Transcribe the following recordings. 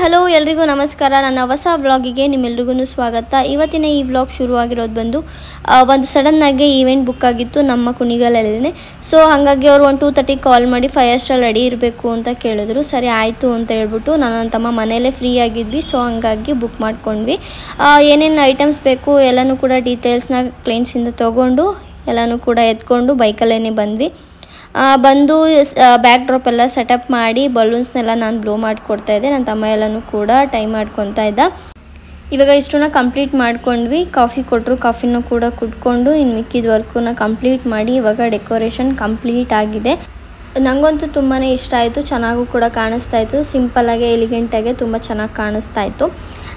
Hello ಎಲ್ರಿಗೂ ನಮಸ್ಕಾರ. ನನ್ನ ಹೊಸ ವ್ಲಾಗಿಗೆ ನಿಮ್ಮೆಲ್ರಿಗೂ ಸ್ವಾಗತ. ಇವತ್ತಿನ ಈ ವ್ಲಾಗ್ ಶುರುವಾಗಿರೋದು ಬಂದು ಒಂದು ಸಡನ್ನಾಗಿ ಈವೆಂಟ್ ಬುಕ್ ಆಗಿತ್ತು ನಮ್ಮ ಕುಣಿಗಲಲ್ಲೇ. ಸೊ ಹಾಗಾಗಿ ಅವರು 2:30 ಕಾಲ್ ಮಾಡಿ 5 ಅಷ್ಟರಲ್ಲಿ ರೆಡಿ ಇರಬೇಕು ಅಂತ ಕೇಳಿದ್ರು. ಸರಿ ಆಯಿತು ಅಂತ ಹೇಳ್ಬಿಟ್ಟು ನಾನು ನನ್ನ ತಮ್ಮ ಮನೆಯಲ್ಲೇ ಫ್ರೀ ಆಗಿದ್ವಿ. ಸೊ ಹಾಗಾಗಿ ಬುಕ್ ಮಾಡ್ಕೊಂಡ್ವಿ. ಏನೇನು ಐಟಮ್ಸ್ ಬೇಕು ಎಲ್ಲನೂ ಕೂಡ ಡೀಟೇಲ್ಸ್ನ ಕ್ಲೈಂಟ್ಸಿಂದ ತೊಗೊಂಡು ಎಲ್ಲನೂ ಕೂಡ ಎತ್ಕೊಂಡು ಬೈಕಲ್ಲೇ ಬಂದ್ವಿ. ಬಂದು ಬ್ಯಾಕ್ ಡ್ರಾಪ್ ಎಲ್ಲ ಸೆಟಪ್ ಮಾಡಿ ಬಲೂನ್ಸ್ನೆಲ್ಲ ನಾನು ಬ್ಲೋ ಮಾಡಿಕೊಡ್ತಾ ಇದ್ದೆ. ನನ್ನ ತಮ್ಮ ಎಲ್ಲನೂ ಕೂಡ ಟೈಮ್ ಮಾಡ್ಕೊತಾ ಇದ್ದ. ಇವಾಗ ಇಷ್ಟನ್ನ ಕಂಪ್ಲೀಟ್ ಮಾಡ್ಕೊಂಡ್ವಿ. ಕಾಫಿ ಕೊಟ್ಟರು, ಕಾಫಿನೂ ಕೂಡ ಕುಟ್ಕೊಂಡು ಇನ್ನು ಮಿಕ್ಕಿದ ವರ್ಕನ್ನ ಕಂಪ್ಲೀಟ್ ಮಾಡಿ ಇವಾಗ ಡೆಕೋರೇಷನ್ ಕಂಪ್ಲೀಟ್ ಆಗಿದೆ. ನನಗಂತೂ ತುಂಬಾ ಇಷ್ಟ ಆಯಿತು. ಚೆನ್ನಾಗೂ ಕೂಡ ಕಾಣಿಸ್ತಾ ಇತ್ತು. ಸಿಂಪಲ್ಲಾಗಿ ಎಲಿಗೆಂಟಾಗೆ ತುಂಬ ಚೆನ್ನಾಗಿ ಕಾಣಿಸ್ತಾ ಇತ್ತು.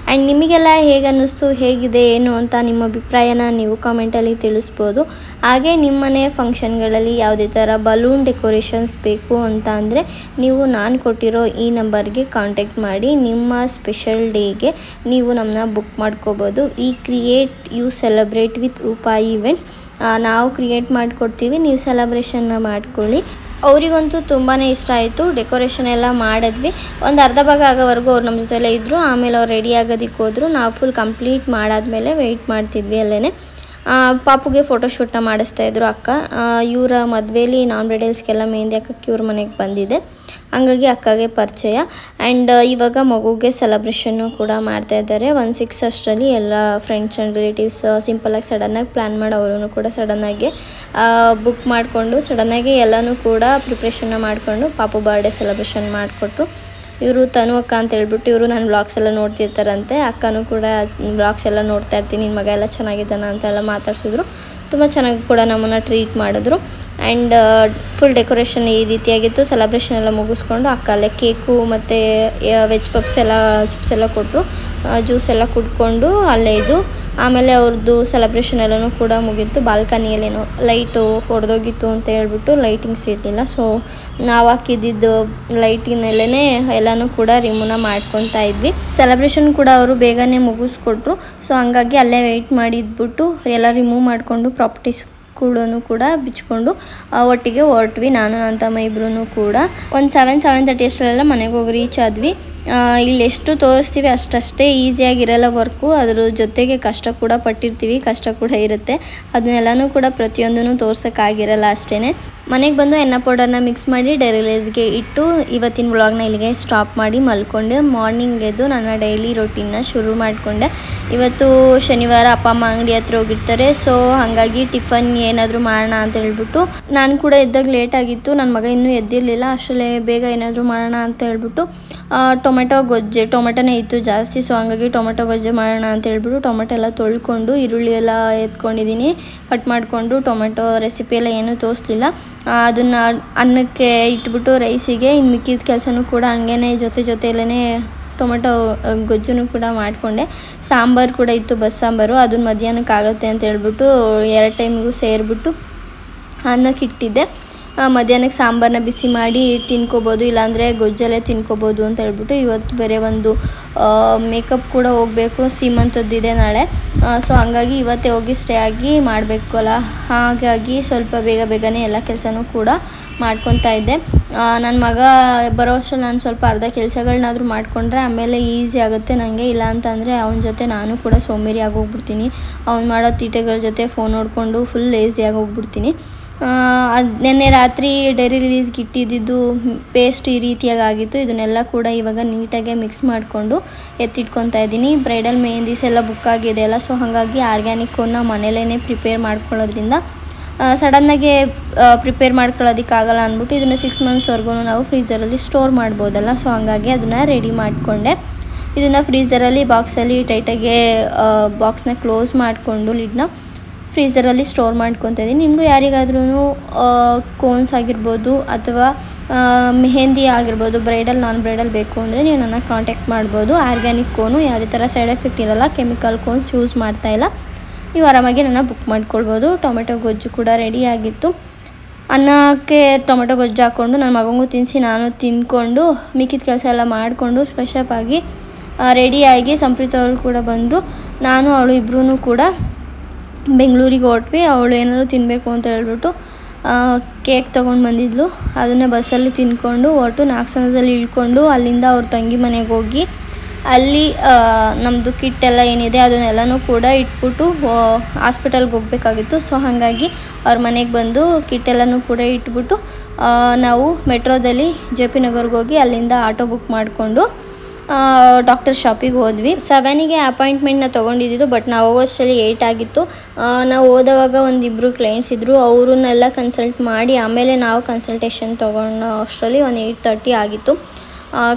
ಆ್ಯಂಡ್ ನಿಮಗೆಲ್ಲ ಹೇಗೆ ಅನ್ನಿಸ್ತು, ಹೇಗಿದೆ ಏನು ಅಂತ ನಿಮ್ಮ ಅಭಿಪ್ರಾಯನ ನೀವು ಕಾಮೆಂಟಲ್ಲಿ ತಿಳಿಸ್ಬೋದು. ಹಾಗೆ ನಿಮ್ಮನೆ ಫಂಕ್ಷನ್ಗಳಲ್ಲಿ ಯಾವುದೇ ಥರ ಬಲೂನ್ ಡೆಕೋರೇಷನ್ಸ್ ಬೇಕು ಅಂತ ಅಂದರೆ ನೀವು ನಾನು ಕೊಟ್ಟಿರೋ ಈ ನಂಬರ್ಗೆ ಕಾಂಟ್ಯಾಕ್ಟ್ ಮಾಡಿ ನಿಮ್ಮ ಸ್ಪೆಷಲ್ ಡೇಗೆ ನೀವು ನಮ್ಮನ್ನ ಬುಕ್ ಮಾಡ್ಕೋಬೋದು. ಈ create you celebrate with Roopa events ನಾವು ಕ್ರಿಯೇಟ್ ಮಾಡಿಕೊಡ್ತೀವಿ, ನೀವು ಸೆಲೆಬ್ರೇಷನ್ನ ಮಾಡ್ಕೊಳ್ಳಿ. ಅವರಿಗಂತೂ ತುಂಬಾ ಇಷ್ಟ ಆಯಿತು. ಡೆಕೋರೇಷನ್ ಎಲ್ಲ ಮಾಡಿದ್ವಿ. ಒಂದು ಅರ್ಧ ಭಾಗ ಆಗೋವರೆಗೂ ಅವ್ರು ನಮ್ಮ ಜೊತೆಲೇ ಇದ್ದರು. ಆಮೇಲೆ ಅವ್ರು ರೆಡಿ ಆಗೋದಕ್ಕೆ ಹೋದರು. ನಾವು ಫುಲ್ ಕಂಪ್ಲೀಟ್ ಮಾಡಾದ್ಮೇಲೆ ವೆಯ್ಟ್ ಮಾಡ್ತಿದ್ವಿ ಅಲ್ಲೇ. ಪಾಪುಗೆ ಫೋಟೋಶೂಟ್ನ ಮಾಡಿಸ್ತಾಯಿದ್ರು ಅಕ್ಕ. ಇವರ ಮದುವೆಯಲ್ಲಿ ನಾನ್ ಬ್ರೈಡಲ್ಸ್ಗೆಲ್ಲ ಮೆಹಂದಿ ಹಾಕಕ್ಕೆ ಇವ್ರ ಮನೆಗೆ ಬಂದಿದೆ. ಹಂಗಾಗಿ ಅಕ್ಕಗೆ ಪರಿಚಯ. ಆ್ಯಂಡ್ ಇವಾಗ ಮಗುಗೆ ಸೆಲೆಬ್ರೇಷನ್ನು ಕೂಡ ಮಾಡ್ತಾಯಿದ್ದಾರೆ. 1-6 ಅಷ್ಟರಲ್ಲಿ ಎಲ್ಲ ಫ್ರೆಂಡ್ಸ್ ಆ್ಯಂಡ್ ರಿಲೇಟಿವ್ಸ್ ಸಿಂಪಲಾಗಿ ಸಡನ್ನಾಗಿ ಪ್ಲ್ಯಾನ್ ಮಾಡಿ ಅವರು ಕೂಡ ಸಡನ್ನಾಗಿ ಬುಕ್ ಮಾಡಿಕೊಂಡು ಸಡನ್ನಾಗಿ ಎಲ್ಲನೂ ಕೂಡ ಪ್ರಿಪ್ರೇಷನ್ನ ಮಾಡಿಕೊಂಡು ಪಾಪು ಬರ್ಡೇ ಸೆಲೆಬ್ರೇಷನ್ ಮಾಡಿಕೊಟ್ರು. ಇವರು ತನು ಅಕ್ಕ ಅಂತ ಹೇಳ್ಬಿಟ್ಟು ಇವರು ನನ್ನ ವ್ಲಾಗ್ಸ್ ಎಲ್ಲ ನೋಡ್ತಿರ್ತಾರಂತೆ. ಅಕ್ಕನೂ ಕೂಡ ವ್ಲಾಗ್ಸ್ ಎಲ್ಲ ನೋಡ್ತಾ ಇರ್ತೀನಿ, ನಿನ್ನ ಮಗ ಎಲ್ಲ ಚೆನ್ನಾಗಿದ್ದಾನ ಅಂತೆಲ್ಲ ಮಾತಾಡ್ಸಿದ್ರು. ತುಂಬ ಚೆನ್ನಾಗಿ ಕೂಡ ನಮ್ಮನ್ನು ಟ್ರೀಟ್ ಮಾಡಿದ್ರು. ಆ್ಯಂಡ್ ಫುಲ್ ಡೆಕೋರೇಷನ್ ಈ ರೀತಿಯಾಗಿತ್ತು. ಸೆಲೆಬ್ರೇಷನ್ ಎಲ್ಲ ಮುಗಿಸ್ಕೊಂಡು ಅಕ್ಕ ಅಲ್ಲೇ ಕೇಕು ಮತ್ತು ವೆಜ್ ಪಪ್ಸ್ ಎಲ್ಲ ಚಿಪ್ಸ್ ಎಲ್ಲ ಕೊಟ್ಟರು. ಜ್ಯೂಸ್ ಎಲ್ಲ ಕುಡ್ಕೊಂಡು ಅಲ್ಲೇ ಇದು. ಆಮೇಲೆ ಅವ್ರದ್ದು ಸೆಲೆಬ್ರೇಷನ್ ಎಲ್ಲನೂ ಕೂಡ ಮುಗೀತು. ಬಾಲ್ಕನಿಯಲ್ಲೇನೋ ಲೈಟು ಹೊಡೆದೋಗಿತ್ತು ಅಂತ ಹೇಳ್ಬಿಟ್ಟು ಲೈಟಿಂಗ್ಸ್ ಇರಲಿಲ್ಲ. ಸೊ ನಾವು ಹಾಕಿದ್ದು ಲೈಟಿನಲ್ಲೇ ಎಲ್ಲನೂ ಕೂಡ ರಿಮೂವ್ನ ಮಾಡ್ಕೊತಾ ಇದ್ವಿ. ಸೆಲೆಬ್ರೇಷನ್ ಕೂಡ ಅವರು ಬೇಗನೆ ಮುಗಿಸ್ಕೊಟ್ರು. ಸೊ ಹಂಗಾಗಿ ಅಲ್ಲೇ ವೆಯ್ಟ್ ಮಾಡಿದ್ಬಿಟ್ಟು ಎಲ್ಲ ರಿಮೂವ್ ಮಾಡಿಕೊಂಡು ಪ್ರಾಪರ್ಟೀಸ್ ಕೂಡ ಬಿಚ್ಕೊಂಡು ಒಟ್ಟಿಗೆ ಹೊರಟ್ವಿ. ನಾನು ನನ್ನ ತಮ್ಮ ಇಬ್ಬರೂ ಕೂಡ ಒಂದು 7-7:30 ಅಷ್ಟರಲ್ಲೆಲ್ಲ ಮನೆಗೆ ಹೋಗಿ ರೀಚ್ ಆದ್ವಿ. ಇಲ್ಲಿ ಎಷ್ಟು ತೋರಿಸ್ತೀವಿ ಅಷ್ಟೇ ಈಸಿಯಾಗಿರಲ್ಲ ವರ್ಕು. ಅದ್ರ ಜೊತೆಗೆ ಕಷ್ಟ ಕೂಡ ಪಟ್ಟಿರ್ತೀವಿ, ಕಷ್ಟ ಕೂಡ ಇರುತ್ತೆ. ಅದನ್ನೆಲ್ಲನೂ ಕೂಡ ಪ್ರತಿಯೊಂದೂ ತೋರ್ಸೋಕ್ಕಾಗಿರಲ್ಲ ಅಷ್ಟೇ. ಮನೆಗೆ ಬಂದು ಎನ್ನ ಪೌಡರ್ನ ಮಿಕ್ಸ್ ಮಾಡಿ ಡೈರಿಲೇಸ್ಗೆ ಇಟ್ಟು ಇವತ್ತಿನ ವ್ಲಾಗ್ನ ಇಲ್ಲಿಗೆ ಸ್ಟಾಪ್ ಮಾಡಿ ಮಲ್ಕೊಂಡೆ. ಮಾರ್ನಿಂಗ್ ಎದ್ದು ನನ್ನ ಡೈಲಿ ರೊಟೀನ್ನ ಶುರು ಮಾಡಿಕೊಂಡೆ. ಇವತ್ತು ಶನಿವಾರ ಅಪ್ಪ ಅಮ್ಮ ಅಂಗಡಿ ಹತ್ರ ಹೋಗಿರ್ತಾರೆ. ಸೊ ಹಾಗಾಗಿ ಟಿಫನ್ ಏನಾದರೂ ಮಾಡೋಣ ಅಂತ ಹೇಳ್ಬಿಟ್ಟು ನಾನು ಕೂಡ ಎದ್ದಾಗ ಲೇಟ್ ಆಗಿತ್ತು. ನನ್ನ ಮಗ ಇನ್ನೂ ಎದ್ದಿರಲಿಲ್ಲ. ಅಷ್ಟರಲ್ಲೇ ಬೇಗ ಏನಾದರೂ ಮಾಡೋಣ ಅಂತ ಹೇಳ್ಬಿಟ್ಟು ಟೊಮೆಟೊನೇ ಇತ್ತು ಜಾಸ್ತಿ. ಸೊ ಹಂಗಾಗಿ ಟೊಮೆಟೊ ಗೊಜ್ಜೆ ಮಾಡೋಣ ಅಂತ ಹೇಳ್ಬಿಟ್ಟು ಟೊಮೆಟೊ ಎಲ್ಲ ತೊಳ್ಕೊಂಡು ಈರುಳ್ಳಿ ಎಲ್ಲ ಎತ್ಕೊಂಡಿದ್ದೀನಿ. ಕಟ್ ಮಾಡಿಕೊಂಡು ಟೊಮೆಟೊ ರೆಸಿಪಿ ಎಲ್ಲ ಏನೂ ತೋರಿಸ್ಲಿಲ್ಲ. ಅದನ್ನು ಅನ್ನಕ್ಕೆ ಇಟ್ಬಿಟ್ಟು ರೈಸಿಗೆ ಇನ್ನು ಮಿಕ್ಕಿದ ಕೆಲಸನೂ ಕೂಡ ಹಂಗೇ ಜೊತೆಯಲ್ಲೇ ಟೊಮೆಟೊ ಗೊಜ್ಜು ಕೂಡ ಮಾಡಿಕೊಂಡೆ. ಸಾಂಬಾರು ಕೂಡ ಇತ್ತು, ಬಸ್ಸಾಂಬಾರು. ಅದನ್ನ ಮಧ್ಯಾಹ್ನಕ್ಕೆ ಆಗುತ್ತೆ ಅಂತ ಹೇಳ್ಬಿಟ್ಟು 2 ಟೈಮಿಗೂ ಸೇರಿಬಿಟ್ಟು ಅನ್ನಕ್ಕೆ ಇಟ್ಟಿದ್ದೆ. ಮಧ್ಯಾಹ್ನಕ್ಕೆ ಸಾಂಬಾರನ್ನ ಬಿಸಿ ಮಾಡಿ ತಿನ್ಕೋಬೋದು, ಇಲ್ಲಾಂದರೆ ಗೊಜ್ಜಲ್ಲೇ ತಿನ್ಕೋಬೋದು ಅಂತ ಹೇಳ್ಬಿಟ್ಟು ಇವತ್ತು ಬೇರೆ ಒಂದು ಮೇಕಪ್ ಕೂಡ ಹೋಗಬೇಕು, ಸೀಮಂತದ್ದಿದೆ ನಾಳೆ. ಸೊ ಹಾಗಾಗಿ ಇವತ್ತೇ ಹೋಗಿ ಸ್ಟೇ ಆಗಿ ಮಾಡಬೇಕಲ್ಲ. ಹಾಗಾಗಿ ಸ್ವಲ್ಪ ಬೇಗನೆ ಎಲ್ಲ ಕೆಲಸನೂ ಕೂಡ ಮಾಡ್ಕೊತಾ ಇದ್ದೆ. ನನ್ನ ಮಗ ಬರೋ ಅಷ್ಟರಲ್ಲಿ ನಾನು ಸ್ವಲ್ಪ ಅರ್ಧ ಕೆಲಸಗಳನ್ನಾದರೂ ಮಾಡಿಕೊಂಡ್ರೆ ಆಮೇಲೆ ಈಸಿ ಆಗುತ್ತೆ ನನಗೆ. ಇಲ್ಲ ಅಂತಂದರೆ ಅವನ ಜೊತೆ ನಾನು ಕೂಡ ಸೋಂಬೇರಿ ಆಗೋಗ್ಬಿಡ್ತೀನಿ. ಅವ್ನು ಮಾಡೋ ತೀಟೆಗಳ ಜೊತೆ ಫೋನ್ ನೋಡಿಕೊಂಡು ಫುಲ್ ಲೇಸಿಯಾಗಿ ಹೋಗ್ಬಿಡ್ತೀನಿ. ಅದು ನೆನ್ನೆ ರಾತ್ರಿ ಡೈರಿ ರಿಲೀಸ್ಗೆ ಇಟ್ಟಿದ್ದು ಪೇಸ್ಟ್ ಈ ರೀತಿಯಾಗಿ ಆಗಿತ್ತು. ಇದನ್ನೆಲ್ಲ ಕೂಡ ಇವಾಗ ನೀಟಾಗಿ ಮಿಕ್ಸ್ ಮಾಡಿಕೊಂಡು ಎತ್ತಿಟ್ಕೊತಾ ಇದ್ದೀನಿ. ಬ್ರೈಡಲ್ ಮೆಹಂದೀಸ್ ಎಲ್ಲ ಬುಕ್ ಆಗಿದೆ ಅಲ್ಲ. ಸೊ ಹಾಗಾಗಿ ಆರ್ಗ್ಯಾನಿಕ್ಕನ್ನು ಮನೇಲೇ ಪ್ರಿಪೇರ್ ಮಾಡ್ಕೊಳ್ಳೋದ್ರಿಂದ ಸಡನ್ನಾಗಿ ಪ್ರಿಪೇರ್ ಮಾಡ್ಕೊಳ್ಳೋದಕ್ಕಾಗಲ್ಲ ಅಂದ್ಬಿಟ್ಟು ಇದನ್ನು 6 ಮಂತ್ಸ್ವರೆಗೂ ನಾವು ಫ್ರೀಝರಲ್ಲಿ ಸ್ಟೋರ್ ಮಾಡ್ಬೋದಲ್ಲ. ಸೊ ಹಾಗಾಗಿ ಅದನ್ನು ರೆಡಿ ಮಾಡಿಕೊಂಡೆ. ಇದನ್ನು ಫ್ರೀಝರಲ್ಲಿ ಬಾಕ್ಸಲ್ಲಿ ಟೈಟಾಗಿ ಬಾಕ್ಸ್ನ ಕ್ಲೋಸ್ ಮಾಡಿಕೊಂಡು ಲಿಡ್ನ ಫ್ರೀಝರಲ್ಲಿ ಸ್ಟೋರ್ ಮಾಡ್ಕೊತಾ ಇದ್ದೀನಿ. ನಿಮಗೂ ಯಾರಿಗಾದ್ರೂ ಕೋನ್ಸ್ ಆಗಿರ್ಬೋದು ಅಥವಾ ಮೆಹಂದಿ ಆಗಿರ್ಬೋದು, ಬ್ರೈಡಲ್ ನಾನ್ ಬ್ರೈಡಲ್ ಬೇಕು ಅಂದರೆ ನೀವು ನನ್ನ ಕಾಂಟ್ಯಾಕ್ಟ್ ಮಾಡ್ಬೋದು. ಆರ್ಗ್ಯಾನಿಕ್ ಕೋನು, ಯಾವುದೇ ಥರ ಸೈಡ್ ಎಫೆಕ್ಟ್ ಇರೋಲ್ಲ, ಕೆಮಿಕಲ್ ಕೋನ್ಸ್ ಯೂಸ್ ಮಾಡ್ತಾಯಿಲ್ಲ. ನೀವು ಆರಾಮಾಗಿ ನನ್ನ ಬುಕ್ ಮಾಡ್ಕೊಳ್ಬೋದು. ಟೊಮೆಟೊ ಗೊಜ್ಜು ಕೂಡ ರೆಡಿ ಆಗಿತ್ತು. ಅನ್ನಕ್ಕೆ ಟೊಮೆಟೊ ಗೊಜ್ಜು ಹಾಕ್ಕೊಂಡು ನನ್ನ ಮಗನಿಗೂ ತಿನ್ನಿಸಿ ನಾನು ತಿಂದ್ಕೊಂಡು ಮಿಕ್ಕಿದ ಕೆಲಸ ಎಲ್ಲ ಮಾಡಿಕೊಂಡು ಫ್ರೆಶಪ್ ಆಗಿ ರೆಡಿಯಾಗಿ ಸಂಪ್ರೀತ್ ಅವರು ಕೂಡ ಬಂದರು. ನಾನು ಅವಳು ಇಬ್ಬರೂ ಕೂಡ ಬೆಂಗಳೂರಿಗೆ ಹೊರಟ್ವಿ. ಅವಳು ಏನಾದರೂ ತಿನ್ನಬೇಕು ಅಂತ ಹೇಳ್ಬಿಟ್ಟು ಕೇಕ್ ತೊಗೊಂಡು ಬಂದಿದ್ಲು. ಅದನ್ನೇ ಬಸ್ಸಲ್ಲಿ ತಿಂದ್ಕೊಂಡು ಹೊರಟು ನಾಗಸಂದ್ರದಲ್ಲಿ ಇಳ್ಕೊಂಡು ಅಲ್ಲಿಂದ ಅವ್ರ ತಂಗಿ ಮನೆಗೆ ಹೋಗಿ ಅಲ್ಲಿ ನಮ್ಮದು ಕಿಟ್ ಎಲ್ಲ ಏನಿದೆ ಅದನ್ನೆಲ್ಲನೂ ಕೂಡ ಇಟ್ಬಿಟ್ಟು ಹಾಸ್ಪಿಟಲ್ಗೆ ಹೋಗಬೇಕಾಗಿತ್ತು. ಸೊ ಹಾಗಾಗಿ ಅವ್ರ ಮನೆಗೆ ಬಂದು ಕಿಟ್ ಎಲ್ಲನೂ ಕೂಡ ಇಟ್ಬಿಟ್ಟು ನಾವು ಮೆಟ್ರೋದಲ್ಲಿ JP ನಗರ್ಗೆ ಹೋಗಿ ಅಲ್ಲಿಂದ ಆಟೋ ಬುಕ್ ಮಾಡಿಕೊಂಡು ಡಾಕ್ಟರ್ ಶಾಪಿಗೆ ಹೋದ್ವಿ. 7ಗೆ ಅಪಾಯಿಂಟ್ಮೆಂಟ್ನ ತೊಗೊಂಡಿದ್ದು, ಬಟ್ ನಾವು ಹೋಗೋಷ್ಟರಲ್ಲಿ 8 ಆಗಿತ್ತು. ನಾವು ಹೋದವಾಗ ಒಂದಿಬ್ಬರು ಕ್ಲೈಂಟ್ಸ್ ಇದ್ದರು, ಅವ್ರನ್ನೆಲ್ಲ ಕನ್ಸಲ್ಟ್ ಮಾಡಿ ಆಮೇಲೆ ನಾವು ಕನ್ಸಲ್ಟೇಷನ್ ತೊಗೊಂಡು ಅಷ್ಟರಲ್ಲಿ ಒಂದು 8:30 ಆಗಿತ್ತು.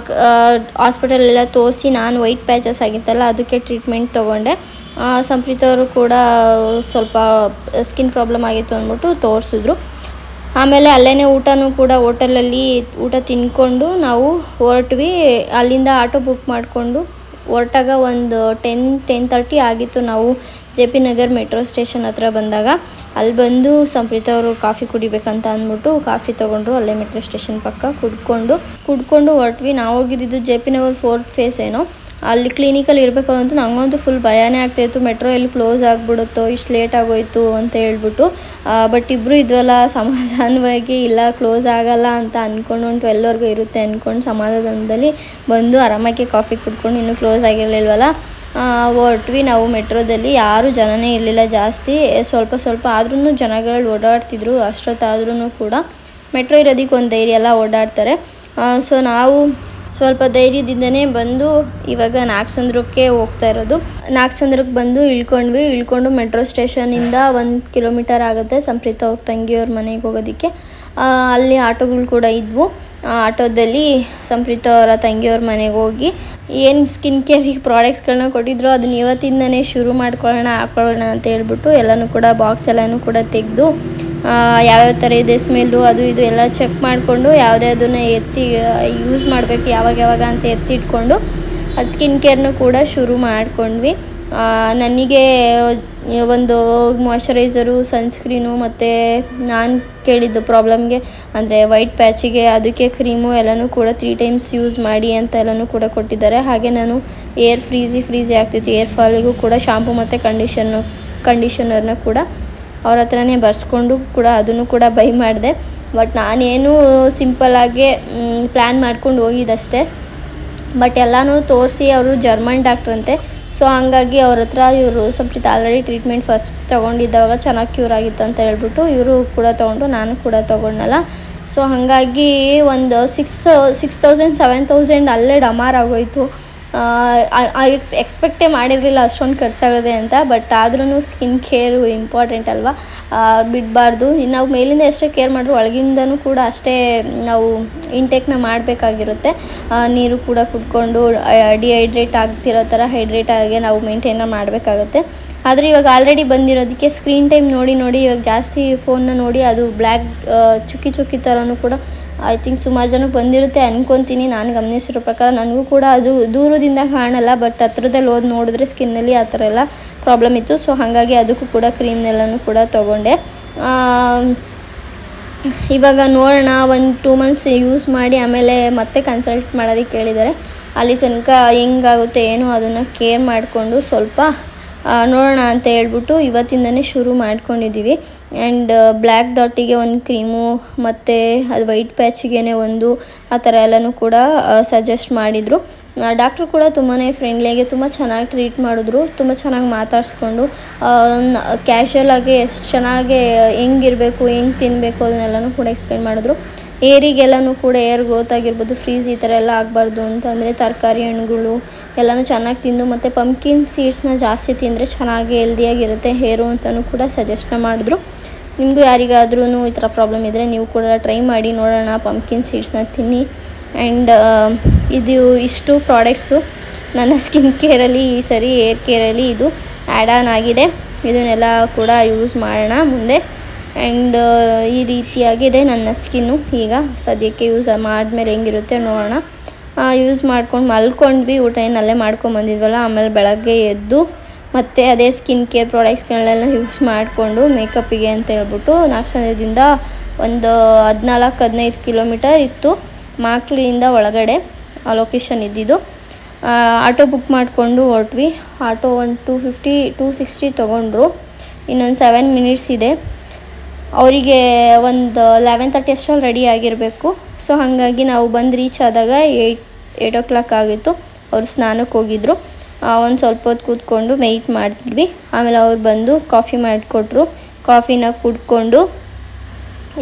ಹಾಸ್ಪಿಟಲೆಲ್ಲ ತೋರಿಸಿ ನಾನು ವೈಟ್ ಪ್ಯಾಚಸ್ ಆಗಿತ್ತಲ್ಲ ಅದಕ್ಕೆ ಟ್ರೀಟ್ಮೆಂಟ್ ತೊಗೊಂಡೆ. ಸಂಪ್ರೀತ್ ಅವರು ಕೂಡ ಸ್ವಲ್ಪ ಸ್ಕಿನ್ ಪ್ರಾಬ್ಲಮ್ ಆಗಿತ್ತು ಅಂದ್ಬಿಟ್ಟು ತೋರಿಸಿದ್ರು. ಆಮೇಲೆ ಅಲ್ಲೇ ಊಟನೂ ಕೂಡ ಹೋಟೆಲಲ್ಲಿ ಊಟ ತಿನ್ಕೊಂಡು ನಾವು ಹೊರಟ್ವಿ. ಅಲ್ಲಿಂದ ಆಟೋ ಬುಕ್ ಮಾಡಿಕೊಂಡು ಹೊರಟಾಗ ಒಂದು 10:30 ಆಗಿತ್ತು. ನಾವು JP ನಗರ್ ಮೆಟ್ರೋ ಸ್ಟೇಷನ್ ಹತ್ರ ಬಂದಾಗ ಅಲ್ಲಿ ಬಂದು ಸಂಪ್ರೀತ್ ಅವರು ಕಾಫಿ ಕುಡಿಬೇಕಂತ ಅಂದ್ಬಿಟ್ಟು ಕಾಫಿ ತೊಗೊಂಡ್ರು. ಅಲ್ಲೇ ಮೆಟ್ರೋ ಸ್ಟೇಷನ್ ಪಕ್ಕ ಕುಡ್ಕೊಂಡು ಹೊರಟ್ವಿ. ನಾವು ಹೋಗಿದ್ದು JP ನಗರ್ 4th ಫೇಸ್ ಏನೋ, ಅಲ್ಲಿ ಕ್ಲಿನಿಕಲ್ಲಿ ಇರಬೇಕು ಅಂತ ನಂಗಂತೂ ಫುಲ್ ಭಯನೇ ಆಗ್ತಾಯಿತ್ತು. ಮೆಟ್ರೋ ಎಲ್ಲಿ ಕ್ಲೋಸ್ ಆಗಿಬಿಡುತ್ತೋ, ಇಷ್ಟು ಲೇಟ್ ಆಗೋಯ್ತು ಅಂತ ಹೇಳ್ಬಿಟ್ಟು. ಬಟ್ ಇಬ್ಬರು ಇದ್ವಲ್ಲ ಸಮಾಧಾನವಾಗಿ, ಇಲ್ಲ ಕ್ಲೋಸ್ ಆಗಲ್ಲ ಅಂತ ಅಂದ್ಕೊಂಡು 12ವರೆಗೂ ಇರುತ್ತೆ ಅಂದ್ಕೊಂಡು ಸಮಾಧಾನದಲ್ಲಿ ಬಂದು ಆರಾಮಾಗಿ ಕಾಫಿ ಕುಡ್ಕೊಂಡು ಇನ್ನೂ ಕ್ಲೋಸ್ ಆಗಿರಲಿಲ್ವಲ್ಲ ಹೊರಟ್ವಿ. ನಾವು ಮೆಟ್ರೋದಲ್ಲಿ ಯಾರೂ ಜನನೇ ಇರಲಿಲ್ಲ ಜಾಸ್ತಿ, ಸ್ವಲ್ಪ ಆದ್ರೂ ಜನಗಳು ಓಡಾಡ್ತಿದ್ರು. ಅಷ್ಟೊತ್ತಾದ್ರೂ ಕೂಡ ಮೆಟ್ರೋ ಇರೋದಕ್ಕೆ ಒಂದು ಧೈರ್ಯ ಎಲ್ಲ ಓಡಾಡ್ತಾರೆ. ಸೊ ನಾವು ಸ್ವಲ್ಪ ಧೈರ್ಯದಿಂದನೇ ಬಂದು ಇವಾಗ ನಾಗಸಂದ್ರಕ್ಕೆ ಹೋಗ್ತಾ ಇರೋದು. ನಾಗಸಂದ್ರಕ್ಕೆ ಬಂದು ಇಳ್ಕೊಂಡು ಮೆಟ್ರೋ ಸ್ಟೇಷನಿಂದ 1 ಕಿಲೋಮೀಟರ್ ಆಗುತ್ತೆ ಸಂಪ್ರೀತ್ ಅವ್ರ ತಂಗಿಯವ್ರ ಮನೆಗೆ ಹೋಗೋದಕ್ಕೆ. ಅಲ್ಲಿ ಆಟೋಗಳು ಕೂಡ ಇದ್ವು. ಆಟೋದಲ್ಲಿ ಸಂಪ್ರೀತ್ ಅವರ ತಂಗಿಯವ್ರ ಮನೆಗೆ ಹೋಗಿ ಏನು ಸ್ಕಿನ್ ಕೇರಿಗೆ ಪ್ರಾಡಕ್ಟ್ಸ್ಗಳನ್ನ ಕೊಟ್ಟಿದ್ರು ಅದನ್ನ ಇವತ್ತಿಂದನೇ ಶುರು ಹಾಕೊಳ್ಳೋಣ ಅಂತ ಹೇಳ್ಬಿಟ್ಟು ಎಲ್ಲನೂ ಕೂಡ ಬಾಕ್ಸ್ ಎಲ್ಲನೂ ಕೂಡ ತೆಗೆದು ಯಾವ್ಯಾವ ಥರ ಇದೆ ಸ್ಮೆಲ್ಲು ಅದು ಇದು ಎಲ್ಲ ಚೆಕ್ ಮಾಡಿಕೊಂಡು ಯಾವುದನ್ನು ಎತ್ತಿ ಯೂಸ್ ಮಾಡಬೇಕು ಯಾವಾಗ ಅಂತ ಎತ್ತಿಟ್ಕೊಂಡು ಅದು ಸ್ಕಿನ್ ಕೇರ್ನು ಕೂಡ ಶುರು ಮಾಡ್ಕೊಂಡ್ವಿ. ನನಗೆ ಒಂದು ಮಾಯ್ಶ್ಚರೈಸರು, ಸನ್ಸ್ಕ್ರೀನು ಮತ್ತು ನಾನು ಕೇಳಿದ್ದು ಪ್ರಾಬ್ಲಮ್ಗೆ ಅಂದರೆ ವೈಟ್ ಪ್ಯಾಚಿಗೆ ಅದಕ್ಕೆ ಕ್ರೀಮು ಎಲ್ಲನೂ ಕೂಡ 3 ಟೈಮ್ಸ್ ಯೂಸ್ ಮಾಡಿ ಅಂತ ಎಲ್ಲನೂ ಕೂಡ ಕೊಟ್ಟಿದ್ದಾರೆ. ಹಾಗೆ ನಾನು ಏರ್ ಫ್ರೀಝಿ ಆಗ್ತಿತ್ತು, ಏರ್ ಫಾಲಿಗೂ ಕೂಡ ಶಾಂಪು ಮತ್ತು ಕಂಡೀಷನರ್ನ ಕೂಡ ಅವ್ರ ಹತ್ರನೇ ಬರ್ಸ್ಕೊಂಡು ಕೂಡ ಅದನ್ನು ಕೂಡ ಬೈ ಮಾಡಿದೆ. ಬಟ್ ನಾನೇನು ಸಿಂಪಲ್ಲಾಗೆ ಪ್ಲ್ಯಾನ್ ಮಾಡ್ಕೊಂಡು ಹೋಗಿದ್ದಷ್ಟೇ. ಬಟ್ ಎಲ್ಲನೂ ತೋರಿಸಿ ಅವರು ಜರ್ಮನ್ ಡಾಕ್ಟ್ರಂತೆ. ಸೊ ಹಾಗಾಗಿ ಅವ್ರ ಹತ್ರ ಇವರು ಸಂಪ್ರೀತ್ ಆಲ್ರೆಡಿ ಟ್ರೀಟ್ಮೆಂಟ್ ಫಸ್ಟ್ ತೊಗೊಂಡಿದ್ದಾಗ ಚೆನ್ನಾಗಿ ಕ್ಯೂರ್ ಆಗಿತ್ತು ಅಂತ ಹೇಳ್ಬಿಟ್ಟು ಇವರು ಕೂಡ ತೊಗೊಂಡು ನಾನು ಕೂಡ ತೊಗೊಂಡಲ್ಲ. ಸೊ ಹಾಗಾಗಿ ಒಂದು 6,000 7,000 ಅಲ್ಲೇ ಡಮಾರ್ ಆಗೋಯಿತು. ಎಕ್ಸ್ಪೆಕ್ಟೇ ಮಾಡಿರಲಿಲ್ಲ ಅಷ್ಟೊಂದು ಖರ್ಚಾಗೋದೆ ಅಂತ. ಬಟ್ ಆದ್ರೂ ಸ್ಕಿನ್ ಕೇರು ಇಂಪಾರ್ಟೆಂಟ್ ಅಲ್ವಾ, ಬಿಡಬಾರ್ದು. ನಾವು ಮೇಲಿಂದ ಎಷ್ಟೇ ಕೇರ್ ಮಾಡಿದ್ರು ಒಳಗಿಂದನೂ ಕೂಡ ಅಷ್ಟೇ ನಾವು ಇಂಟೇಕ್ನ ಮಾಡಬೇಕಾಗಿರುತ್ತೆ. ನೀರು ಕೂಡ ಕುಡ್ಕೊಂಡು ಡಿಹೈಡ್ರೇಟ್ ಆಗ್ತಿರೋ ಥರ ಹೈಡ್ರೇಟ್ ಆಗಿ ನಾವು ಮೇಂಟೈನ್ ಮಾಡಬೇಕಾಗುತ್ತೆ. ಆದರೆ ಇವಾಗ ಆಲ್ರೆಡಿ ಬಂದಿರೋದಕ್ಕೆ ಸ್ಕ್ರೀನ್ ಟೈಮ್ ನೋಡಿ ಇವಾಗ ಜಾಸ್ತಿ ಫೋನ್ನ ನೋಡಿ ಅದು ಬ್ಲ್ಯಾಕ್ ಚುಕ್ಕಿ ಥರನೂ ಕೂಡ ಐ ಥಿಂಕ್ ಸುಮಾರು ಜನಕ್ಕೆ ಬಂದಿರುತ್ತೆ ಅಂದ್ಕೊತೀನಿ. ನಾನು ಗಮನಿಸಿರೋ ಪ್ರಕಾರ ನನಗೂ ಕೂಡ ಅದು ದೂರದಿಂದ ಕಾಣಲ್ಲ, ಬಟ್ ಹತ್ರದಲ್ಲಿ ಹೋಗಿ ನೋಡಿದ್ರೆ ಸ್ಕಿನ್ನಲ್ಲಿ ಆ ಥರ ಎಲ್ಲ ಪ್ರಾಬ್ಲಮ್ ಇತ್ತು. ಸೊ ಹಾಗಾಗಿ ಅದಕ್ಕೂ ಕೂಡ ಕ್ರೀಮ್ನೆಲ್ಲನೂ ಕೂಡ ತೊಗೊಂಡೆ. ಇವಾಗ ನೋಡೋಣ, ಒಂದು 2 months ಯೂಸ್ ಮಾಡಿ ಆಮೇಲೆ ಮತ್ತೆ ಕನ್ಸಲ್ಟ್ ಮಾಡೋದಕ್ಕೆ ಕೇಳಿದ್ದಾರೆ. ಅಲ್ಲಿ ತನಕ ಹೆಂಗಾಗುತ್ತೆ ಏನು ಅದನ್ನು ಕೇರ್ ಮಾಡಿಕೊಂಡು ಸ್ವಲ್ಪ ನೋಡೋಣ ಅಂತ ಹೇಳ್ಬಿಟ್ಟು ಇವತ್ತಿಂದನೇ ಶುರು ಮಾಡ್ಕೊಂಡಿದ್ದೀವಿ. ಆ್ಯಂಡ್ ಬ್ಲ್ಯಾಕ್ ಡಾಟಿಗೆ ಒಂದು ಕ್ರೀಮು ಮತ್ತು ಅದು ವೈಟ್ ಪ್ಯಾಚಿಗೆ ಒಂದು ಆ ಥರ ಎಲ್ಲನೂ ಕೂಡ ಸಜೆಸ್ಟ್ ಮಾಡಿದರು. ಡಾಕ್ಟ್ರು ಕೂಡ ತುಂಬಾ ಫ್ರೆಂಡ್ಲಿಯಾಗಿ ತುಂಬ ಚೆನ್ನಾಗಿ ಟ್ರೀಟ್ ಮಾಡಿದ್ರು. ತುಂಬ ಚೆನ್ನಾಗಿ ಮಾತಾಡಿಸ್ಕೊಂಡು ಕ್ಯಾಶುಯಲಾಗಿ ಎಷ್ಟು ಚೆನ್ನಾಗಿ ಹೆಂಗಿರಬೇಕು ಹೆಂಗೆ ತಿನ್ನಬೇಕು ಅದನ್ನೆಲ್ಲನೂ ಕೂಡ ಎಕ್ಸ್ಪ್ಲೇನ್ ಮಾಡಿದ್ರು. ಏರಿಗೆಲ್ಲನೂ ಕೂಡ ಏರ್ ಗ್ರೋತ್ ಆಗಿರ್ಬೋದು, ಫ್ರೀಸ್ ಈ ಥರ ಎಲ್ಲ ಆಗಬಾರ್ದು ಅಂತಂದರೆ ತರಕಾರಿ ಹಣ್ಣುಗಳು ಎಲ್ಲನೂ ಚೆನ್ನಾಗಿ ತಿಂದು ಮತ್ತು ಪಂಪ್ಕಿನ್ ಸೀಡ್ಸ್ನ ಜಾಸ್ತಿ ತಿಂದರೆ ಚೆನ್ನಾಗಿ ಹೆಲ್ದಿಯಾಗಿರುತ್ತೆ ಹೇರು ಅಂತಲೂ ಕೂಡ ಸಜೆಸ್ಟ್ನ ಮಾಡಿದ್ರು. ನಿಮಗೂ ಯಾರಿಗಾದ್ರೂ ಈ ಥರ ಪ್ರಾಬ್ಲಮ್ ಇದ್ದರೆ ನೀವು ಕೂಡ ಟ್ರೈ ಮಾಡಿ ನೋಡೋಣ, ಪಂಪ್ಕಿನ್ ಸೀಡ್ಸ್ನ ತಿನ್ನಿ. ಆ್ಯಂಡ್ ಇಷ್ಟು ಪ್ರಾಡಕ್ಟ್ಸು ನನ್ನ ಸ್ಕಿನ್ ಕೇರಲ್ಲಿ ಈ ಸರಿ ಏರ್ ಕೇರಲ್ಲಿ ಇದು ಆ್ಯಡ್ ಆನ್ ಆಗಿದೆ. ಇದನ್ನೆಲ್ಲ ಕೂಡ ಯೂಸ್ ಮಾಡೋಣ ಮುಂದೆ. ಆ್ಯಂಡ್ ಈ ರೀತಿಯಾಗಿದೆ ನನ್ನ ಸ್ಕಿನ್ನು. ಈಗ ಸದ್ಯಕ್ಕೆ ಯೂಸ್ ಮಾಡಿದ್ಮೇಲೆ ಹೆಂಗಿರುತ್ತೆ ನೋಡೋಣ. ಯೂಸ್ ಮಾಡ್ಕೊಂಡು ಮಲ್ಕೊಂಡ್ವಿ, ಊಟ ಏನಲ್ಲೇ ಮಾಡ್ಕೊಂಬಂದಿದ್ವಲ್ಲ. ಆಮೇಲೆ ಬೆಳಗ್ಗೆ ಎದ್ದು ಮತ್ತು ಅದೇ ಸ್ಕಿನ್ ಕೇರ್ ಪ್ರಾಡಕ್ಟ್ಸ್ಗಳನ್ನೆಲ್ಲ ಯೂಸ್ ಮಾಡಿಕೊಂಡು ಮೇಕಪ್ಪಿಗೆ ಅಂತ ಹೇಳ್ಬಿಟ್ಟು ನಾಗಸಂದ್ರದಿಂದ ಒಂದು 14-15 ಕಿಲೋಮೀಟರ್ ಇತ್ತು ಮಾಕ್ಲಿಯಿಂದ ಒಳಗಡೆ ಆ ಲೊಕೇಶನ್ ಇದ್ದಿದ್ದು. ಆಟೋ ಬುಕ್ ಮಾಡಿಕೊಂಡು ಹೊರಟ್ವಿ. ಆಟೋ ಒಂದು 250-260 ತೊಗೊಂಡ್ರು. ಇನ್ನೊಂದು 7 minutes ಇದೆ. ಅವರಿಗೆ ಒಂದು 11:30 ಅಷ್ಟರಲ್ಲಿ ರೆಡಿ ಆಗಿರಬೇಕು. ಸೊ ಹಾಗಾಗಿ ನಾವು ಬಂದು ರೀಚ್ ಆದಾಗ 8 o'clock ಆಗಿತ್ತು. ಅವ್ರು ಸ್ನಾನಕ್ಕೆ ಹೋಗಿದ್ರು. ಒಂದು ಸ್ವಲ್ಪ ಹೊತ್ತು ಕೂತ್ಕೊಂಡು ವೆಯ್ಟ್ ಮಾಡಿದ್ವಿ. ಆಮೇಲೆ ಅವ್ರು ಬಂದು ಕಾಫಿ ಮಾಡಿಕೊಟ್ರು. ಕಾಫಿನ ಕುಡ್ಕೊಂಡು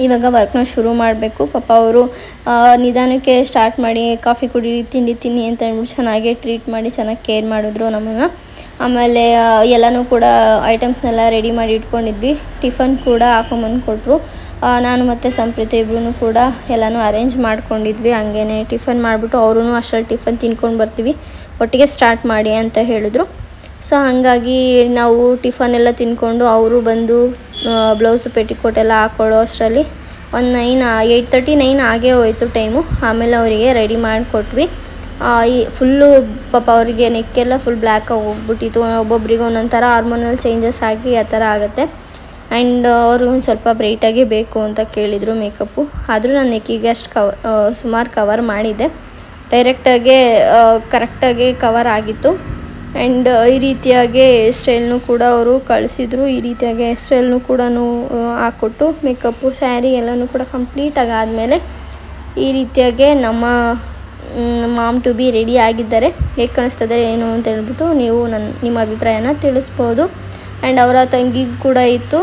ಇವಾಗ ವರ್ಕ್ನ ಶುರು ಮಾಡಬೇಕು. ಪಾಪ ಅವರು ನಿಧಾನಕ್ಕೆ ಸ್ಟಾರ್ಟ್ ಮಾಡಿ ಕಾಫಿ ಕುಡಿ ತಿಂಡಿ ತಿನ್ನಿ ಅಂತ ಹೇಳ್ಬಿಟ್ಟು ಚೆನ್ನಾಗೇ ಟ್ರೀಟ್ ಮಾಡಿ ಚೆನ್ನಾಗಿ ಕೇರ್ ಮಾಡಿದ್ರು ನಮ್ಮನ್ನು. ಆಮೇಲೆ ಎಲ್ಲನೂ ಕೂಡ ಐಟಮ್ಸ್ನೆಲ್ಲ ರೆಡಿ ಮಾಡಿ ಇಟ್ಕೊಂಡಿದ್ವಿ. ಟಿಫನ್ ಕೂಡ ಹಾಕೊಂಬಂದು ಕೊಟ್ಟರು. ನಾನು ಮತ್ತು ಸಂಪ್ರೀತ ಇಬ್ಬರೂ ಕೂಡ ಎಲ್ಲನೂ ಅರೇಂಜ್ ಮಾಡ್ಕೊಂಡಿದ್ವಿ. ಹಂಗೇ ಟಿಫನ್ ಮಾಡಿಬಿಟ್ಟು ಅವರೂ ಅಷ್ಟರಲ್ಲಿ ಟಿಫನ್ ತಿನ್ಕೊಂಡು ಬರ್ತೀವಿ, ಒಟ್ಟಿಗೆ ಸ್ಟಾರ್ಟ್ ಮಾಡಿ ಅಂತ ಹೇಳಿದ್ರು. ಸೊ ಹಾಗಾಗಿ ನಾವು ಟಿಫನ್ ಎಲ್ಲ ತಿನ್ಕೊಂಡು ಅವರು ಬಂದು ಬ್ಲೌಸು ಪೆಟಿಕೋಟ್ ಎಲ್ಲ ಹಾಕ್ಕೊಳ್ಳೋ ಅಷ್ಟರಲ್ಲಿ ಒಂದು 8:39 ಆಗೇ ಹೋಯಿತು ಟೈಮು. ಆಮೇಲೆ ಅವರಿಗೆ ರೆಡಿ ಮಾಡಿಕೊಟ್ವಿ. ಈ ಫುಲ್ಲು ಪಾಪ ಅವರಿಗೆ ನೆಕ್ಕೆಲ್ಲ ಫುಲ್ ಬ್ಲ್ಯಾಕಾಗಿ ಹೋಗ್ಬಿಟ್ಟಿತ್ತು. ಒಬ್ಬೊಬ್ರಿಗೆ ಒಂದೊಂಥರ ಹಾರ್ಮೋನಲ್ ಚೇಂಜಸ್ ಆಗಿ ಆ ಥರ ಆಗುತ್ತೆ. ಆ್ಯಂಡ್ ಅವ್ರಿಗೆ ಒಂದು ಸ್ವಲ್ಪ ಬ್ರೈಟಾಗಿ ಬೇಕು ಅಂತ ಕೇಳಿದರು ಮೇಕಪ್ಪು. ಆದರೂ ನಾನು ನೆಕ್ಕಿಗೆ ಅಷ್ಟು ಸುಮಾರು ಕವರ್ ಮಾಡಿದ್ದೆ. ಡೈರೆಕ್ಟಾಗೆ ಕರೆಕ್ಟಾಗಿ ಕವರ್ ಆಗಿತ್ತು. ಆ್ಯಂಡ್ ಈ ರೀತಿಯಾಗಿ ಹೇರ್ ಸ್ಟೈಲ್ನು ಕೂಡ ಅವರು ಕಳಿಸಿದ್ರು. ಈ ರೀತಿಯಾಗಿ ಹೇರ್ ಸ್ಟೈಲ್ನು ಕೂಡ ಹಾಕ್ಕೊಟ್ಟು ಮೇಕಪ್ಪು ಸ್ಯಾರಿ ಎಲ್ಲನೂ ಕೂಡ ಕಂಪ್ಲೀಟಾಗಿ ಆದಮೇಲೆ ಈ ರೀತಿಯಾಗಿ ನಮ್ಮ ಮಾಮ್ ಟು ಬಿ ರೆಡಿ ಆಗಿದ್ದಾರೆ. ಹೇಗೆ ಕಾಣಿಸ್ತದೆ ಏನು ಅಂತ ಹೇಳ್ಬಿಟ್ಟು ನೀವು ನಿಮ್ಮ ಅಭಿಪ್ರಾಯನ ತಿಳಿಸ್ಬೋದು. ಆ್ಯಂಡ್ ಅವರ ತಂಗಿಗೂ ಕೂಡ ಇತ್ತು,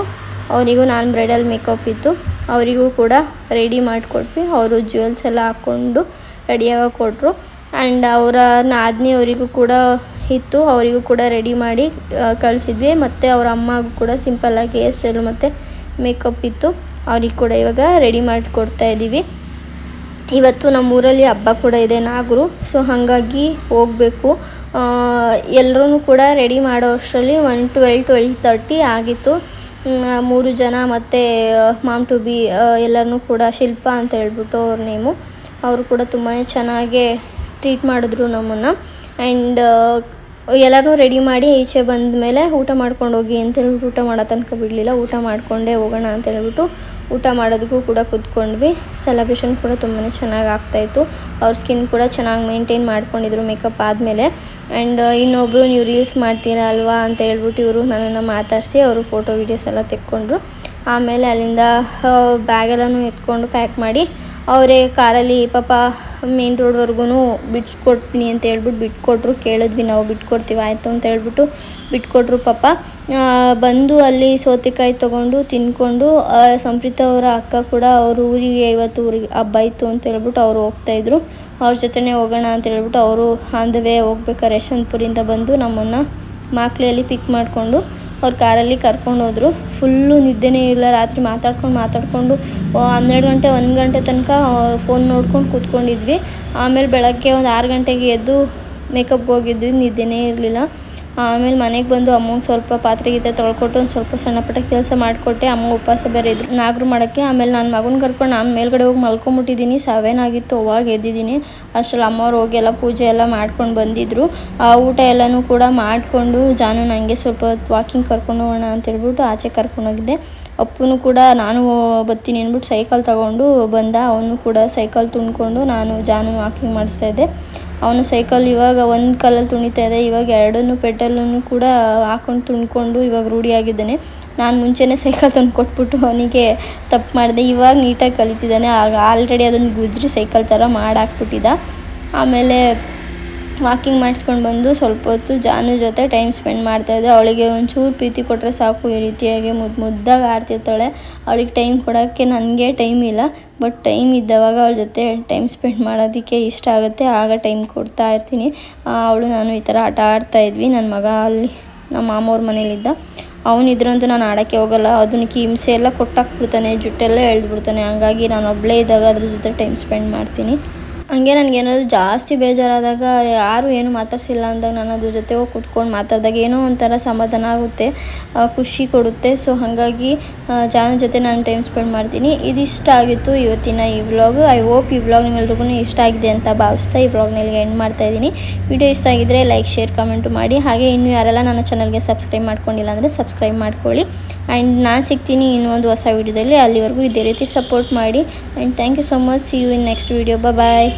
ಅವರಿಗೂ ನಾನ್ ಬ್ರೈಡಲ್ ಮೇಕಪ್ ಇತ್ತು, ಅವರಿಗೂ ಕೂಡ ರೆಡಿ ಮಾಡಿಕೊಟ್ವಿ. ಅವರು ಜ್ಯುವೆಲ್ಸ್ ಎಲ್ಲ ಹಾಕ್ಕೊಂಡು ರೆಡಿಯಾಗಿ ಕೊಟ್ಟರು. ಆ್ಯಂಡ್ ಅವರ ನಾದಿನಿಯವರಿಗೂ ಕೂಡ ಇತ್ತು, ಅವರಿಗೂ ಕೂಡ ರೆಡಿ ಮಾಡಿ ಕಳಿಸಿದ್ವಿ. ಮತ್ತು ಅವರ ಅಮ್ಮಗೂ ಕೂಡ ಸಿಂಪಲ್ಲಾಗಿ ಹೇರ್ ಸ್ಟೈಲು ಮತ್ತು ಮೇಕಪ್ ಇತ್ತು, ಅವ್ರಿಗೆ ಕೂಡ ಇವಾಗ ರೆಡಿ ಮಾಡಿಕೊಡ್ತಾ ಇದ್ದೀವಿ. ಇವತ್ತು ನಮ್ಮೂರಲ್ಲಿ ಹಬ್ಬ ಕೂಡ ಇದೆ, ನಾಗರು. ಸೊ ಹಾಗಾಗಿ ಹೋಗಬೇಕು. ಎಲ್ಲರೂ ಕೂಡ ರೆಡಿ ಮಾಡೋ ಅಷ್ಟರಲ್ಲಿ 12:30 ಆಗಿತ್ತು. 3 ಜನ ಮತ್ತು ಮಾಮ್ ಟು ಬಿ ಎಲ್ಲರೂ ಕೂಡ ಶಿಲ್ಪ ಅಂತ ಹೇಳ್ಬಿಟ್ಟು ಅವ್ರ ನೇಮು, ಅವರು ಕೂಡ ತುಂಬಾ ಚೆನ್ನಾಗೇ ಟ್ರೀಟ್ ಮಾಡಿದ್ರು ನಮ್ಮನ್ನು. ಆ್ಯಂಡ್ ಎಲ್ಲರೂ ರೆಡಿ ಮಾಡಿ ಈಚೆ ಬಂದ ಮೇಲೆ ಊಟ ಮಾಡ್ಕೊಂಡು ಹೋಗಿ ಅಂತ ಹೇಳ್ಬಿಟ್ಟು ಊಟ ಮಾಡೋ ತನಕ ಬಿಡಲಿಲ್ಲ. ಊಟ ಮಾಡಿಕೊಂಡೇ ಹೋಗೋಣ ಅಂತ ಹೇಳ್ಬಿಟ್ಟು ಊಟ ಮಾಡೋದಕ್ಕೂ ಕೂಡ ಕೂತ್ಕೊಂಡ್ವಿ. ಸೆಲೆಬ್ರೇಷನ್ ಕೂಡ ತುಂಬಾ ಚೆನ್ನಾಗಿ ಆಗ್ತಾಯಿತ್ತು. ಅವ್ರ ಸ್ಕಿನ್ ಕೂಡ ಚೆನ್ನಾಗಿ ಮೇಂಟೈನ್ ಮಾಡ್ಕೊಂಡಿದ್ರು ಮೇಕಪ್ ಆದಮೇಲೆ. ಆ್ಯಂಡ್ ಇನ್ನೊಬ್ಬರು ನೀವು ರೀಲ್ಸ್ ಮಾಡ್ತೀರಾ ಅಲ್ವಾ ಅಂತ ಹೇಳ್ಬಿಟ್ಟು ಇವರು ನನ್ನನ್ನು ಮಾತಾಡಿಸಿ ಅವರು ಫೋಟೋ ವೀಡಿಯೋಸ್ ಎಲ್ಲ ತೆಕ್ಕೊಂಡ್ರು. ಆಮೇಲೆ ಅಲ್ಲಿಂದ ಬ್ಯಾಗೆಲ್ಲನೂ ಎತ್ಕೊಂಡು ಪ್ಯಾಕ್ ಮಾಡಿ ಅವರೇ ಕಾರಲ್ಲಿ ಪಾಪ ಮೇನ್ ರೋಡ್ವರೆಗೂ ಬಿಟ್ಕೊಡ್ತೀನಿ ಅಂತ ಹೇಳ್ಬಿಟ್ಟು ಬಿಟ್ಕೊಟ್ರು. ಕೇಳಿದ್ವಿ ನಾವು ಬಿಟ್ಕೊಡ್ತೀವಿ ಆಯಿತು ಅಂತ ಹೇಳ್ಬಿಟ್ಟು ಬಿಟ್ಕೊಟ್ರು. ಪಾಪ ಬಂದು ಅಲ್ಲಿ ಸೌತೆಕಾಯಿ ತೊಗೊಂಡು ತಿಂದ್ಕೊಂಡು ಸಂಪ್ರೀತ ಅವರ ಅಕ್ಕ ಕೂಡ ಅವ್ರ ಊರಿಗೆ ಇವತ್ತು ಊರಿಗೆ ಹಬ್ಬ ಇತ್ತು ಅಂತ ಹೇಳ್ಬಿಟ್ಟು ಅವರು ಹೋಗ್ತಾಯಿದ್ರು. ಅವ್ರ ಜೊತೆನೇ ಹೋಗೋಣ ಅಂತ ಹೇಳ್ಬಿಟ್ಟು ಅವರು ಆನ್ ದ ವೇ ಹೋಗ್ಬೇಕಾರೆ ಯಶವಂತಪುರಿಂದ ಬಂದು ನಮ್ಮನ್ನು ಮಾಕ್ಳಿಯಲ್ಲಿ ಪಿಕ್ ಮಾಡಿಕೊಂಡು ಅವ್ರ ಕಾರಲ್ಲಿ ಕರ್ಕೊಂಡು ಹೋದರು. ಫುಲ್ಲು ನಿದ್ದೆನೇ ಇಲ್ಲ. ರಾತ್ರಿ ಮಾತಾಡ್ಕೊಂಡು 12 ಗಂಟೆ 1 ಗಂಟೆ ತನಕ ಫೋನ್ ನೋಡ್ಕೊಂಡು ಕೂತ್ಕೊಂಡಿದ್ವಿ. ಆಮೇಲೆ ಬೆಳಗ್ಗೆ ಒಂದು 6 ಗಂಟೆಗೆ ಎದ್ದು ಮೇಕಪ್ಗೆ ಹೋಗಿದ್ವಿ, ನಿದ್ದೆನೇ ಇರಲಿಲ್ಲ. ಆಮೇಲೆ ಮನೆಗೆ ಬಂದು ಅಮ್ಮಗೆ ಸ್ವಲ್ಪ ಪಾತ್ರೆ ಗೀತೆ ತೊಳ್ಕೊಟ್ಟು ಒಂದು ಸ್ವಲ್ಪ ಸಣ್ಣ ಪುಟ್ಟ ಕೆಲಸ ಮಾಡಿಕೊಟ್ಟೆ. ಅಮ್ಮ ಉಪವಾಸ ಬೇರೆ ಇದ್ರು ನಾಗರು ಮಾಡೋಕ್ಕೆ. ಆಮೇಲೆ ನಾನು ಮಗನ ಕರ್ಕೊಂಡು ನಾನು ಮೇಲ್ಗಡೆ ಹೋಗಿ ಮಲ್ಕೊಂಬಿಟ್ಟಿದ್ದೀನಿ. 7 ಆಗಿತ್ತು, ಅವಾಗ ಎದ್ದಿದ್ದೀನಿ. ಅಷ್ಟರಲ್ಲಿ ಅಮ್ಮವ್ರು ಹೋಗಿ ಎಲ್ಲ ಪೂಜೆ ಎಲ್ಲ ಮಾಡ್ಕೊಂಡು ಬಂದಿದ್ದರು. ಊಟ ಎಲ್ಲನೂ ಕೂಡ ಮಾಡಿಕೊಂಡು ಜಾನು ನನಗೆ ಸ್ವಲ್ಪ ಹೊತ್ತು ವಾಕಿಂಗ್ ಕರ್ಕೊಂಡು ಹೋಗೋಣ ಅಂತೇಳ್ಬಿಟ್ಟು ಆಚೆ ಕರ್ಕೊಂಡೋಗಿದ್ದೆ. ಅಪ್ಪನೂ ಕೂಡ ನಾನು ಬರ್ತೀನಿ ಅಂದ್ಬಿಟ್ಟು ಸೈಕಲ್ ತಗೊಂಡು ಬಂದ. ಅವನು ಕೂಡ ಸೈಕಲ್ ತುಂಡ್ಕೊಂಡು ನಾನು ಜಾನು ವಾಕಿಂಗ್ ಮಾಡಿಸ್ತಾಯಿದ್ದೆ. ಅವನು ಸೈಕಲ್ ಇವಾಗ ಒಂದು ಕಾಲಲ್ಲಿ ತುಣಿತಾ ಇದೆ, ಇವಾಗ 2 ಪೆಡಲನ್ನು ಕೂಡ ಹಾಕೊಂಡು ತುಂಡ್ಕೊಂಡು ಇವಾಗ ರೂಢಿಯಾಗಿದ್ದಾನೆ. ನಾನು ಮುಂಚೆನೇ ಸೈಕಲ್ ತಂದು ಕೊಟ್ಬಿಟ್ಟು ಅವನಿಗೆ ತಪ್ಪು ಮಾಡಿದೆ. ಇವಾಗ ನೀಟಾಗಿ ಕಲಿತಿದ್ದಾನೆ. ಆಗ ಆಲ್ರೆಡಿ ಅದನ್ನು ಗುಜ್ರಿ ಸೈಕಲ್ ಥರ ಮಾಡಾಕ್ಬಿಟ್ಟಿದ್ದ. ಆಮೇಲೆ ವಾಕಿಂಗ್ ಮಾಡಿಸ್ಕೊಂಡು ಬಂದು ಸ್ವಲ್ಪ ಹೊತ್ತು ಜಾನು ಜೊತೆ ಟೈಮ್ ಸ್ಪೆಂಡ್ ಮಾಡ್ತಾಯಿದ್ದೆ. ಅವಳಿಗೆ ಒಂಚೂರು ಪ್ರೀತಿ ಕೊಟ್ಟರೆ ಸಾಕು, ಈ ರೀತಿಯಾಗಿ ಮುದ್ದಾಗಿ ಆಡ್ತಿರ್ತಾಳೆ. ಅವಳಿಗೆ ಟೈಮ್ ಕೊಡೋಕ್ಕೆ ನನಗೆ ಟೈಮ್ ಇಲ್ಲ, ಬಟ್ ಟೈಮ್ ಇದ್ದವಾಗ ಅವಳ ಜೊತೆ ಟೈಮ್ ಸ್ಪೆಂಡ್ ಮಾಡೋದಕ್ಕೆ ಇಷ್ಟ ಆಗುತ್ತೆ, ಆಗ ಟೈಮ್ ಕೊಡ್ತಾ ಇರ್ತೀನಿ. ಅವಳು ನಾನು ಈ ಥರ ಆಟ ಆಡ್ತಾಯಿದ್ವಿ. ನನ್ನ ಮಗ ಅಲ್ಲಿ ನಮ್ಮ ಮಾಮವ್ರ ಮನೇಲಿದ್ದ. ಅವನಿದ್ರಂತೂ ನಾನು ಆಡೋಕ್ಕೆ ಹೋಗಲ್ಲ, ಅದಕ್ಕೆ ಹಿಂಸೆ ಎಲ್ಲ ಕೊಟ್ಟಾಕ್ಬಿಡ್ತಾನೆ, ಜುಟ್ಟೆಲ್ಲ ಎಳೆದ್ಬಿಡ್ತಾನೆ. ಹಂಗಾಗಿ ನಾನು ಒಬ್ಬಳೇ ಇದ್ದಾಗ ಅದ್ರ ಜೊತೆ ಟೈಮ್ ಸ್ಪೆಂಡ್ ಮಾಡ್ತೀನಿ. ಹಂಗೆ ನನಗೇನಾದ್ರು ಜಾಸ್ತಿ ಬೇಜಾರಾದಾಗ ಯಾರು ಏನು ಮಾತಾಡ್ಸಿಲ್ಲ ಅಂದಾಗ ನಾನು ಅದ್ರ ಜೊತೆ ಹೋಗಿ ಕೂತ್ಕೊಂಡು ಮಾತಾಡಿದಾಗ ಏನೋ ಒಂಥರ ಸಮಾಧಾನ ಆಗುತ್ತೆ, ಖುಷಿ ಕೊಡುತ್ತೆ. ಸೊ ಹಾಗಾಗಿ ಜಾನು ಜೊತೆ ನಾನು ಟೈಮ್ ಸ್ಪೆಂಡ್ ಮಾಡ್ತೀನಿ. ಇದಿಷ್ಟ ಆಗಿತ್ತು ಇವತ್ತಿನ ಈ ವ್ಲಾಗ್. ಐ ಹೋಪ್ ಈ ವ್ಲಾಗ್ ನಿಮ್ಮೆಲ್ರಿಗೂ ಇಷ್ಟ ಆಗಿದೆ ಅಂತ ಭಾವಿಸ್ತಾ ಈ ವ್ಲಾಗ್ನ ಇಲ್ಲಿಗೆ ಎಂಡ್ ಮಾಡ್ತಾಯಿದ್ದೀನಿ. ವಿಡಿಯೋ ಇಷ್ಟ ಆಗಿದ್ದರೆ ಲೈಕ್, ಶೇರ್, ಕಮೆಂಟು ಮಾಡಿ. ಹಾಗೆ ಇನ್ನೂ ಯಾರೆಲ್ಲ ನನ್ನ ಚಾನಲ್ಗೆ ಸಬ್ಸ್ಕ್ರೈಬ್ ಮಾಡ್ಕೊಂಡಿಲ್ಲ ಅಂದರೆ ಸಬ್ಸ್ಕ್ರೈಬ್ ಮಾಡ್ಕೊಳ್ಳಿ. ಆ್ಯಂಡ್ ನಾನು ಸಿಗ್ತೀನಿ ಇನ್ನೊಂದು ಹೊಸ ವೀಡಿಯೋದಲ್ಲಿ. ಅಲ್ಲಿವರೆಗೂ ಇದೇ ರೀತಿ ಸಪೋರ್ಟ್ ಮಾಡಿ. And thank you so much. See you in next video. Bye.